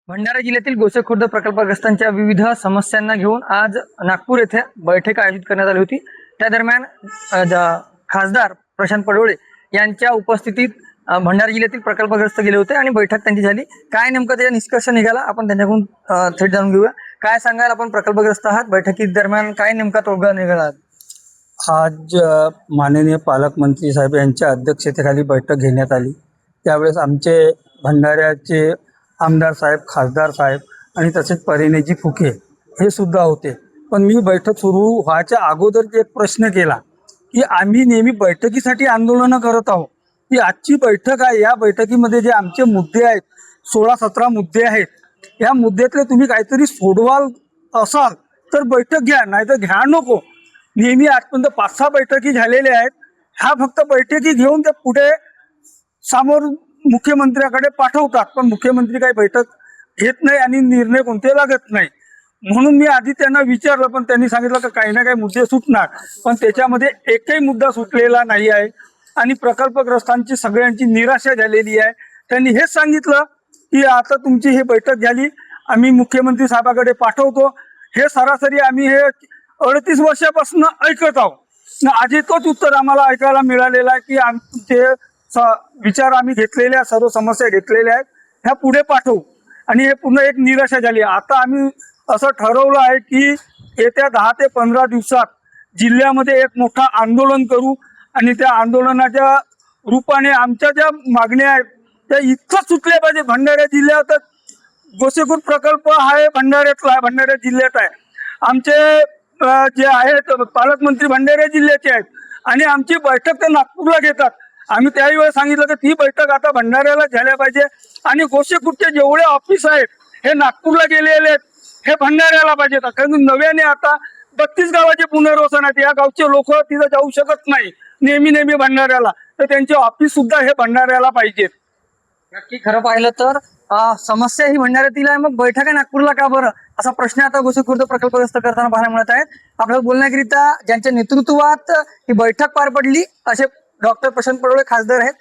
भंडारा जिल्ह्यातील गोसेखुर्द प्रकल्पग्रस्तांच्या विविध समस्यांना घेऊन आज नागपूर येथे बैठक आयोजित करण्यात आली होती. त्या दरम्यान खासदार प्रशांत पडोळे यांच्या उपस्थितीत भंडारा जिल्ह्यातील प्रकल्पग्रस्त गेले होते आणि बैठक त्यांची झाली. काय नेमकं त्याचा निष्कर्ष निघाला आपण त्यांच्याकडून थेट जाणून घेऊया. काय सांगाल, आपण प्रकल्पग्रस्त आहात, बैठकी दरम्यान काय नेमका तोडगा निघाला? आज माननीय पालकमंत्री साहेब यांच्या अध्यक्षतेखाली बैठक घेण्यात आली. त्यावेळेस आमचे भंडाऱ्याचे आमदार साहेब, खासदार साहेब आणि तसेच परिणयजी फुके हे सुद्धा होते. पण मी बैठक सुरू व्हायच्या अगोदर एक प्रश्न केला की आम्ही नेहमी बैठकीसाठी आंदोलनं करत आहोत, की आजची बैठक आहे, या बैठकीमध्ये जे आमचे मुद्दे आहेत 16-17 मुद्दे आहेत, या मुद्द्यातले तुम्ही काहीतरी सोडवाल असाल तर बैठक घ्या, नाही तर घ्या नको. नेहमी आजपर्यंत 5-6 बैठकी झालेल्या आहेत. ह्या फक्त बैठकी घेऊन ते पुढे समोर मुख्यमंत्र्याकडे पाठवतात, पण मुख्यमंत्री काही बैठक घेत नाही आणि निर्णय कोणते लागत नाही. म्हणून मी आधी त्यांना विचारलं, पण त्यांनी सांगितलं की काही ना काही मुद्दे सुटणार, पण त्याच्यामध्ये एकही मुद्दा सुटलेला नाही आहे आणि प्रकल्पग्रस्तांची सगळ्यांची निराशा झालेली आहे. त्यांनी हेच सांगितलं की आता तुमची ही बैठक झाली, आम्ही मुख्यमंत्री साहेबाकडे पाठवतो. हे सरासरी आम्ही हे 38 वर्षापासून ऐकत आहोत. आधी तोच उत्तर आम्हाला ऐकायला मिळालेला आहे की आमचे विचार आम्ही घेतलेल्या, सर्व समस्या घेतलेल्या आहेत, ह्या पुढे पाठवू. आणि हे पुन्हा एक निराशा झाली. आता आम्ही असं ठरवलं आहे की येत्या 10 ते 15 दिवसात जिल्ह्यामध्ये एक मोठं आंदोलन करू आणि त्या आंदोलनाच्या रूपाने आमच्या ज्या मागण्या आहेत त्या इतकं सुटल्या पाहिजे. भंडारा जिल्ह्यात गोसेखुर्द प्रकल्प आहे, भंडाऱ्यातला आहे, भंडारा जिल्ह्यात आहे. आमचे जे आहेत पालकमंत्री भंडारा जिल्ह्याचे आहेत आणि आमची बैठक ते नागपूरला घेतात. आम्ही त्याही वेळेस सांगितलं की ती बैठक आता भंडाऱ्याला झाल्या पाहिजे आणि गोसेखुर्दचे जेवढे ऑफिस आहेत हे नागपूरला गेलेले आहेत, हे भंडाऱ्याला पाहिजेत. कारण नव्याने आता 32 गावाचे पुनर्वसन आहेत. या गावचे लोक तिथं जाऊ शकत नाही नेहमी भंडाऱ्याला, तर त्यांचे ऑफिस सुद्धा हे भंडाऱ्याला पाहिजेत. नक्की खरं पाहिलं तर समस्या ही भंडाऱ्यातील आहे, मग बैठका नागपूरला का बरं, असा प्रश्न आता गोसेखुर्द प्रकल्पग्रस्त करताना पाहायला मिळत आहेत. आपल्याला बोलण्याकरिता ज्यांच्या नेतृत्वात ही बैठक पार पडली असे डॉक्टर प्रशांत पडोळे खासदार आहेत.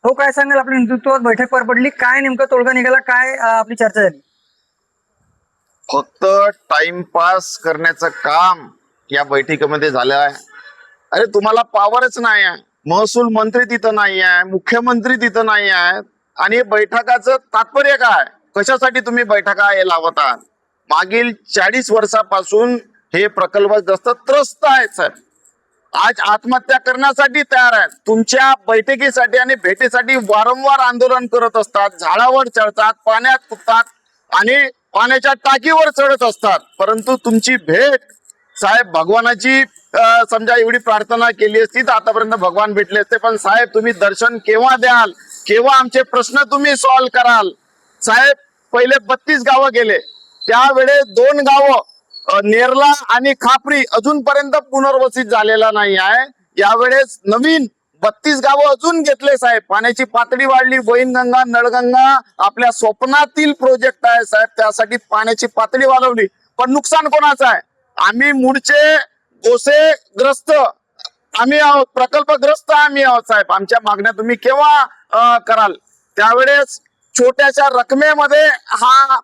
हो, काय सांगाल, आपल्या नेतृत्वात बैठक पार पडली, काय नेमका तोडगा निघाला, काय आपली चर्चा झाली? फक्त टाइमपास करण्याचं काम या बैठकीमध्ये झालं आहे. अरे तुम्हाला पावरच नाही आहे, महसूल मंत्री तिथं नाही आहे, मुख्यमंत्री तिथं नाही आहे, आणि बैठकाचं तात्पर्य काय, कशासाठी तुम्ही बैठका हे लावत आहात? मागील 40 वर्षापासून हे प्रकल्पग्रस्त त्रस्त आहेत साहेब, आज आत्महत्या करण्यासाठी तयार आहेत. तुमच्या बैठकीसाठी आणि भेटीसाठी वारंवार आंदोलन करत असतात, झाडावर चढतात, पाण्यात कुदतात आणि पाण्याच्या टाकीवर चढत असतात, परंतु तुमची भेट साहेब भगवानाची समजा एवढी प्रार्थना केली असती तर आतापर्यंत भगवान भेटले असते. पण साहेब तुम्ही दर्शन केव्हा द्याल, केव्हा आमचे प्रश्न तुम्ही सॉल्व्ह कराल? साहेब पहिले 32 गावं गेले, त्यावेळेस 2 गावं नेरला आणि खापरी अजूनपर्यंत पुनर्वसित झालेला नाही आहे. यावेळेस नवीन 32 गावं अजून घेतले साहेब. पाण्याची पातळी वाढली, वैनगंगा, नळगंगा आपल्या स्वप्नातील प्रोजेक्ट आहे साहेब, त्यासाठी पाण्याची पातळी वाढवली, पण नुकसान कोणाचं आहे? आम्ही मूळचे गोसेग्रस्त आम्ही आहोत, प्रकल्पग्रस्त आम्ही आहोत साहेब. आमच्या मागण्या तुम्ही केव्हा कराल? त्यावेळेस छोट्याशा रकमेमध्ये हा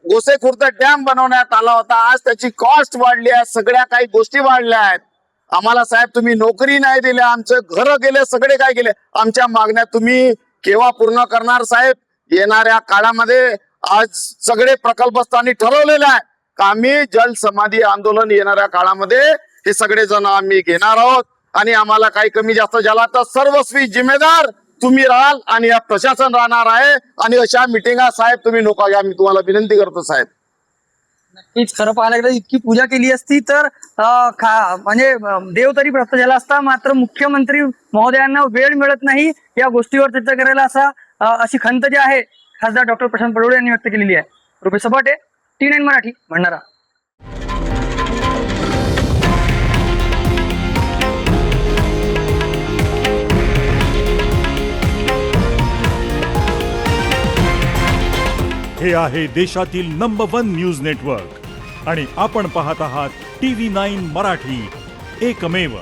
गोसेखुर्द डॅम बनवण्यात आला होता. आज त्याची कॉस्ट वाढली आहे, सगळ्या काही गोष्टी वाढल्या आहेत. आम्हाला साहेब तुम्ही नोकरी नाही दिल्या, आमचं घर गेले, सगळे काय गेले. आमच्या मागण्या तुम्ही केव्हा पूर्ण करणार साहेब? येणाऱ्या काळामध्ये आज सगळे प्रकल्पस्थांनी ठरवलेले आहे का आम्ही जल समाधी आंदोलन येणाऱ्या काळामध्ये हे सगळे जण आम्ही घेणार आहोत आणि आम्हाला काही कमी जास्त झाला तर सर्वस्वी जिम्मेदार तुम्ही राहाल आणि या प्रशासन राहणार आहे. आणि अशा मिटिंगा साहेब तुम्ही नको घ्या, मी तुम्हाला विनंती करतो साहेब. नक्कीच खरं पाहायला गेलं इतकी पूजा केली असती तर म्हणजे देव तरी प्राप्त झाला असता. मात्र मुख्यमंत्री महोदयांना वेळ मिळत नाही या गोष्टीवर चर्चा करायला, अशी खंत जी आहे खासदार डॉक्टर प्रशांत पडोळे यांनी व्यक्त केलेली आहे. रुपेश सपाटे, T9 मराठी, भंडारा. हे आहे देशातील नंबर 1 न्यूज नेटवर्क आणि आपण पाहत आहात TV9 मराठी, एकमेव.